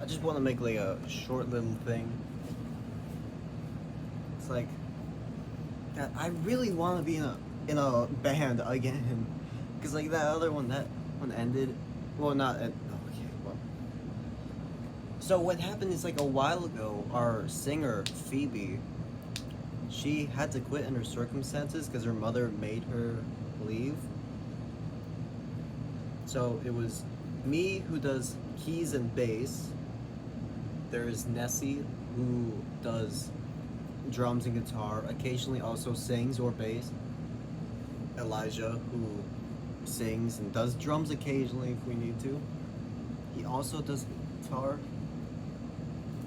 I just want to make like a short little thing. It's like I really want to be in a band again, because like that one ended. Well, not end, okay. Well, so what happened is like a while ago, our singer Phoebe, she had to quit under circumstances because her mother made her leave. So it was me who does keys and bass. There's Nessie who does drums and guitar, occasionally also sings or bass. Elijah who sings and does drums occasionally if we need to. He also does guitar.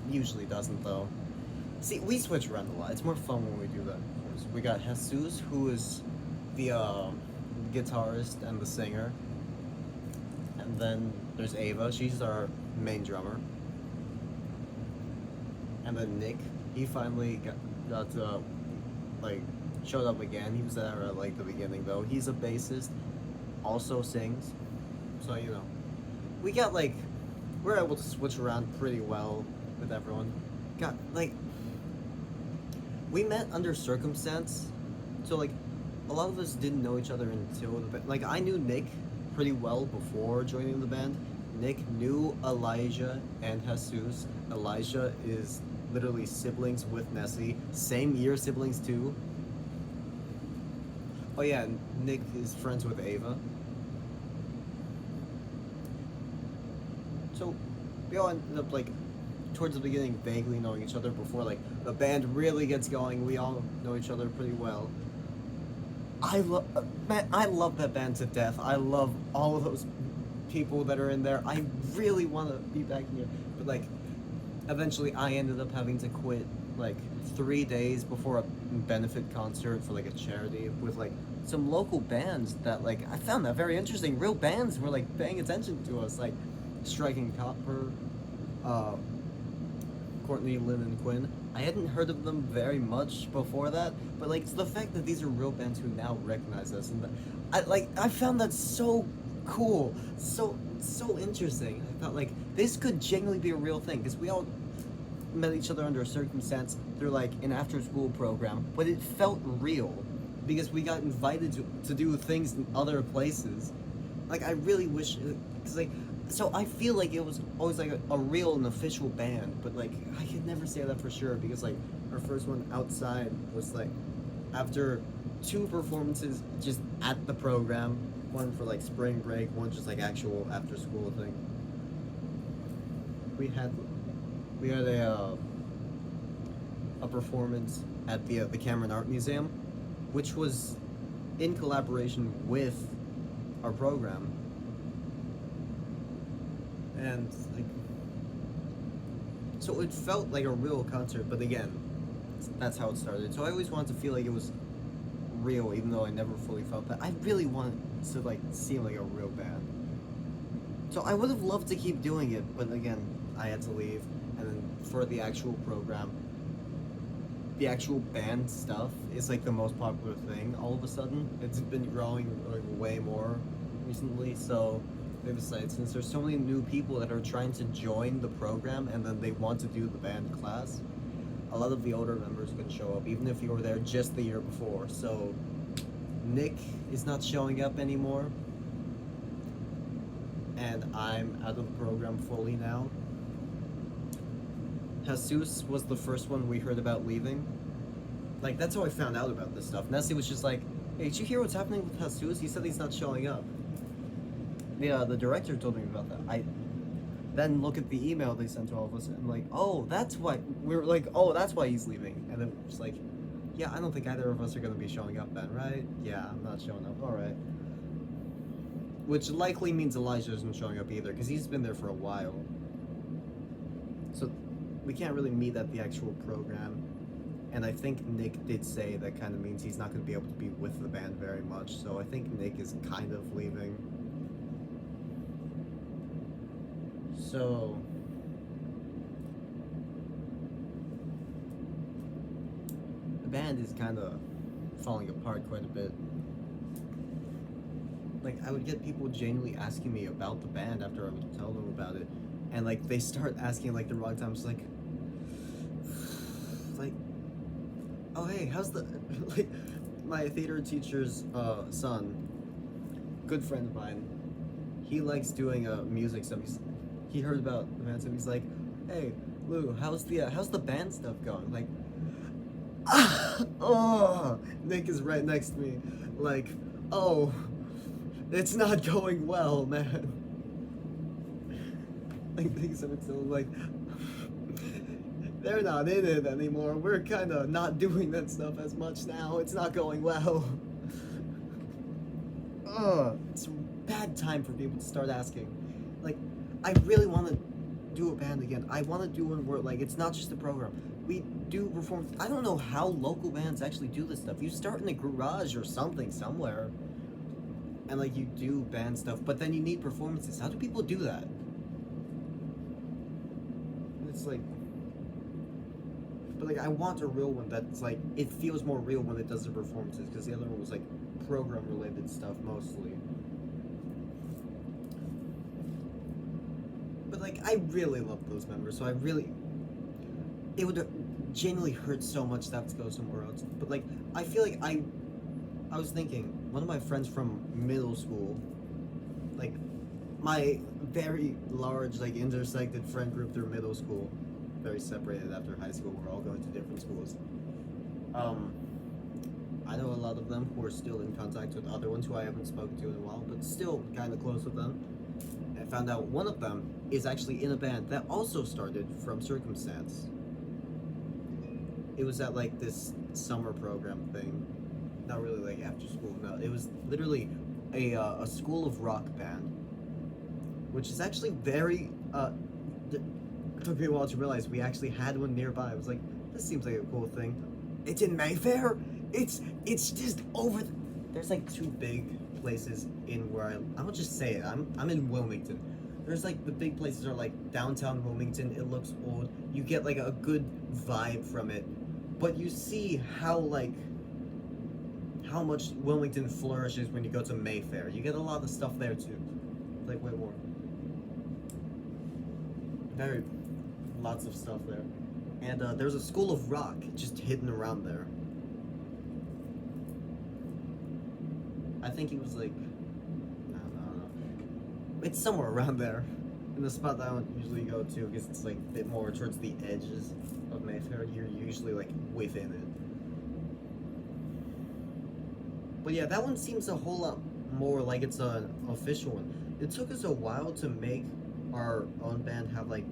Usually doesn't though. See, we switch around a lot. It's more fun when we do that. We got Jesus, who is the guitarist and the singer. And then there's Ava, she's our main drummer. And then Nick, he finally got like, showed up again. He was there at like the beginning though. He's a bassist, also sings. So, you know, we got like, we're able to switch around pretty well with everyone. Got like, we met under circumstance, so like a lot of us didn't know each other until the band. Like I knew Nick pretty well before joining the band. Nick knew Elijah and Jesus. Elijah is literally siblings with Nessie, same year siblings too. Oh yeah, Nick is friends with Ava. So we all ended up like towards the beginning vaguely knowing each other before like the band really gets going. We all know each other pretty well. I love that band to death. I love all of those people that are in there. I really want to be back here, but like eventually I ended up having to quit like 3 days before a benefit concert for like a charity with like some local bands that like I found that very interesting. Real bands were like paying attention to us, like Striking Copper, Courtney, Lynn, and Quinn. I hadn't heard of them very much before that, but like it's the fact that these are real bands who now recognize us, and I found that so cool, so interesting. I thought like this could genuinely be a real thing because we all met each other under a circumstance through like an after-school program, but it felt real because we got invited to do things in other places. Like I really wish, because like so I feel like it was always like a real and official band, but like I could never say that for sure because like our first one outside was like after 2 performances just at the program, one for like spring break, one just like actual after school thing. We had a performance at the Cameron Art Museum, which was in collaboration with our program. And like, so it felt like a real concert, but again, that's how it started. So I always wanted to feel like it was real, even though I never fully felt that. I really wanted to like seem like a real band. So I would have loved to keep doing it, but again, I had to leave. And then for the actual program, the actual band stuff is like the most popular thing all of a sudden. It's been growing like way more recently, so they decided since there's so many new people that are trying to join the program and then they want to do the band class, a lot of the older members can show up even if you were there just the year before. So Nick is not showing up anymore, and I'm out of the program fully now. Jesus was the first one we heard about leaving. Like, that's how I found out about this stuff. Nessie was just like, hey, did you hear what's happening with Jesus? He said he's not showing up. The director told me about that. I then look at the email they sent to all of us and like, oh, that's why. We were like, oh, that's why he's leaving. And then just like, yeah, I don't think either of us are going to be showing up then, right? Yeah, I'm not showing up. All right. Which likely means Elijah isn't showing up either, because he's been there for a while. So we can't really meet at the actual program. And I think Nick did say that kind of means he's not going to be able to be with the band very much. So I think Nick is kind of leaving. So the band is kind of falling apart quite a bit. Like, I would get people genuinely asking me about the band after I would tell them about it, and like they start asking like the wrong times, like, oh hey, how's the like my theater teacher's son, good friend of mine, he likes doing music stuff. He heard about the band stuff. He's like, hey Lou, how's the band stuff going? Like, oh, Nick is right next to me. Like, oh, it's not going well, man. Like, things of it's like, they're not in it anymore. We're kind of not doing that stuff as much now. It's not going well. It's a bad time for people to start asking. Like, I really want to do a band again. I want to do one where, like, it's not just a program. We do perform. I don't know how local bands actually do this stuff. You start in a garage or something somewhere, and like you do band stuff, but then you need performances. How do people do that? It's like, but like I want a real one that's like, it feels more real when it does the performances, because the other one was like program related stuff mostly. But like I really love those members, so it would genuinely hurt so much to have to go somewhere else. But like I feel like I was thinking, one of my friends from middle school, like my very large like intersected friend group through middle school, very separated after high school, we're all going to different schools. I know a lot of them who are still in contact with other ones who I haven't spoken to in a while, but still kind of close with them. And I found out one of them is actually in a band that also started from Circumstance. It was at like this summer program thing, not really like after school. No, it was literally a School of Rock band, which is actually very it took me a while to realize we actually had one nearby. I was like, this seems like a cool thing. It's in Mayfair. It's just over. There's like two big places in where I will just say it. I'm in Wilmington. There's like the big places are like downtown Wilmington. It looks old. You get like a good vibe from it, but you see how much Wilmington flourishes when you go to Mayfair. You get a lot of stuff there too, like way more. Very lots of stuff there, and there's a School of Rock just hidden around there. I think it was like, I don't know. It's somewhere around there, in the spot that I don't usually go to, because it's like a bit more towards the edges of Mayfair. You're usually like within it. But yeah, that one seems a whole lot more like it's an official one. It took us a while to make our own band have like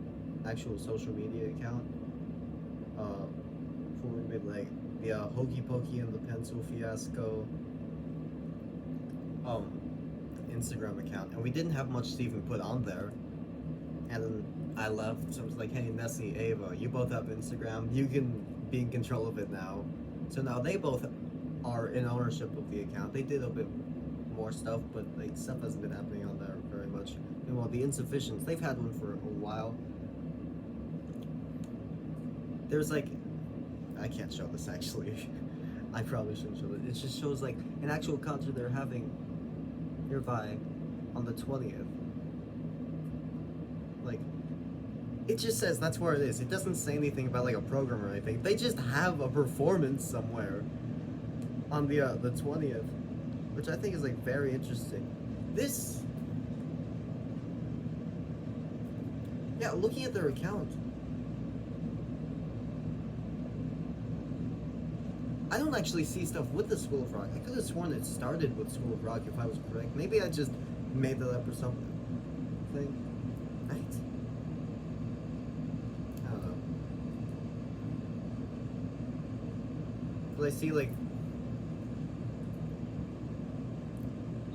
actual social media account. Before we made like the Hokey Pokey and the Pencil Fiasco Instagram account, and we didn't have much to even put on there. And then I left, so I was like, hey Nessie, Ava, you both have Instagram, you can be in control of it now. So now they both are in ownership of the account. They did a bit more stuff, but like stuff hasn't been happening on there very much. And well, the Insufficients, they've had one for a while. There's like, I can't show this actually. I probably shouldn't show it. It just shows like an actual concert they're having nearby on the 20th. Like, it just says that's where it is. It doesn't say anything about like a program or anything. They just have a performance somewhere on the 20th, which I think is like very interesting. This, yeah, looking at their account, I don't actually see stuff with the School of Rock. I could have sworn it started with School of Rock if I was correct. Maybe I just made that up or something. Right? I don't know. But I see like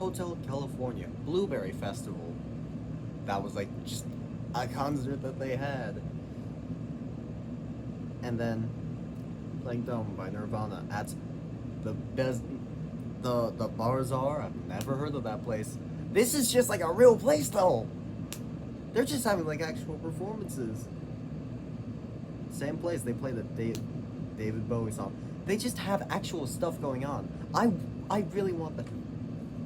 Hotel California, Blueberry Festival. That was like just a concert that they had. And then Playing Dome by Nirvana at the best, the Barzar. I've never heard of that place. This is just like a real place though. They're just having like actual performances. Same place they play the David Bowie song. They just have actual stuff going on. I really want that.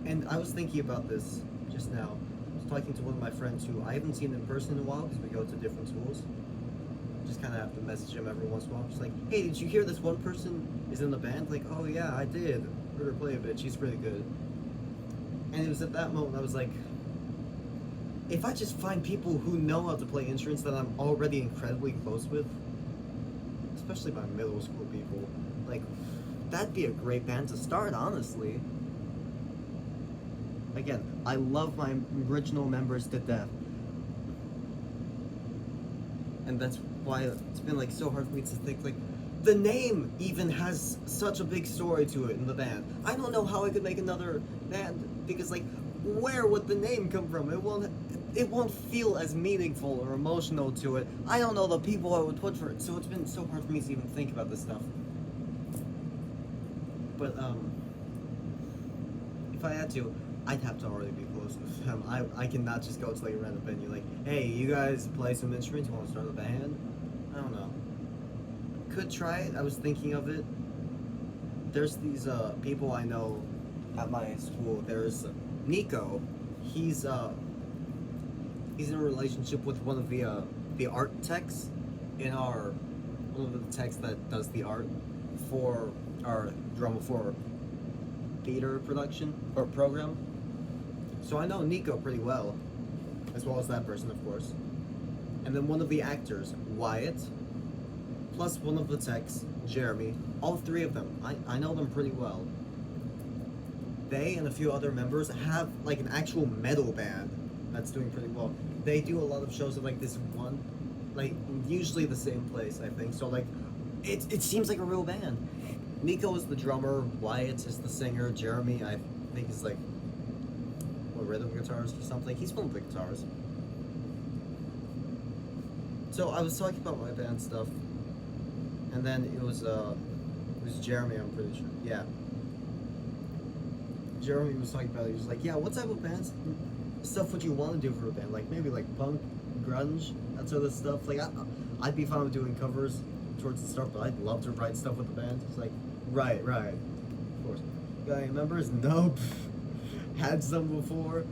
And I was thinking about this just now. I was talking to one of my friends who I haven't seen in person in a while because we go to different schools. Just kind of have to message him every once in a while. Just like, hey, did you hear this one person is in the band? Like, oh yeah, I did. Heard her play a bit. She's pretty good. And it was at that moment I was like, if I just find people who know how to play instruments that I'm already incredibly close with, especially my middle school people, like, that'd be a great band to start, honestly. Again, I love my original members to death. And that's why it's been like so hard for me to think, like, the name even has such a big story to it in the band. I don't know how I could make another band because, like, where would the name come from? It won't feel as meaningful or emotional to it. I don't know the people I would put for it, so it's been so hard for me to even think about this stuff. But if I had to, I'd have to already be close with them. I cannot just go to like a random venue like, hey, you guys play some instruments, you want to start a band? I don't know. Could try it, I was thinking of it. There's these people I know at my school. There's Nico. He's in a relationship with one of the art techs in one of the techs that does the art for our drama for theater production or program. So I know Nico pretty well as that person, of course. And then one of the actors, Wyatt, plus one of the techs, Jeremy, all three of them, I know them pretty well. They and a few other members have like an actual metal band that's doing pretty well. They do a lot of shows at like this one, like usually the same place, I think. So like, it seems like a real band. Nico is the drummer, Wyatt is the singer, Jeremy I think is like a rhythm guitarist or something. He's one of the guitars. So I was talking about my band stuff, and then it was Jeremy, I'm pretty sure. Yeah. Jeremy was talking about it. He was like, yeah, what type of bands stuff would you want to do for a band? Like maybe like punk, grunge, that sort of stuff. Like I'd be fine with doing covers towards the start, but I'd love to write stuff with the band. It's like, right, of course. Got any members? Nope. Had some before.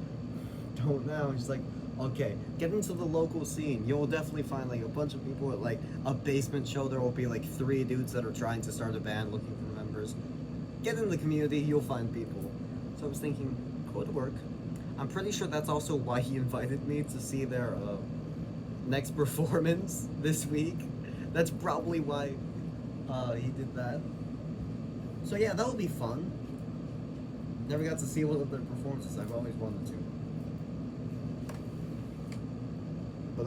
Don't now. He's like, okay, get into the local scene. You'll definitely find like a bunch of people at like a basement show. There will be like 3 dudes that are trying to start a band looking for members. Get in the community, you'll find people. So I was thinking, go to work. I'm pretty sure that's also why he invited me to see their next performance this week. That's probably why he did that. So yeah, that would be fun. Never got to see one of their performances. I've always wanted to. But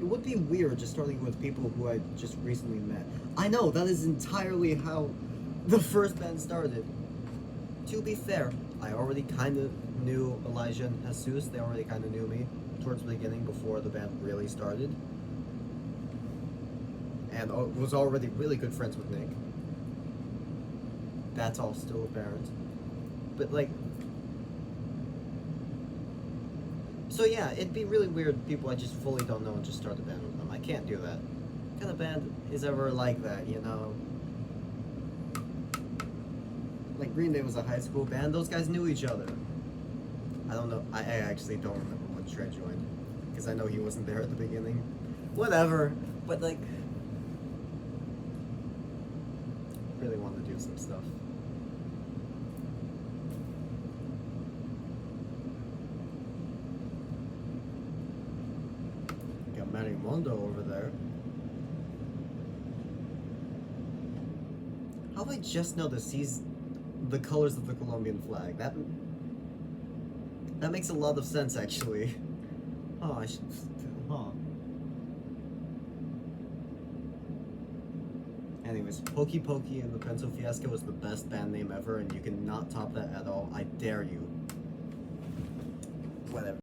it would be weird just starting with people who I just recently met. I know, that is entirely how the first band started. To be fair, I already kind of knew Elijah and Jesus. They already kind of knew me towards the beginning before the band really started. And was already really good friends with Nick. That's all still apparent. But like, so yeah, it'd be really weird people I just fully don't know and just start a band with them. I can't do that. What kind of band is ever like that, you know? Like Green Day was a high school band. Those guys knew each other. I don't know. I actually don't remember when Trey joined because I know he wasn't there at the beginning. Whatever. But like, really want to do some stuff. Got Marimundo over there. How do I just know this? He's the colors of the Colombian flag. That makes a lot of sense, actually. Oh, I should. Huh. Anyways, Pokey Pokey and the Pencil Fiasco is the best band name ever, and you cannot top that at all. I dare you. Whatever.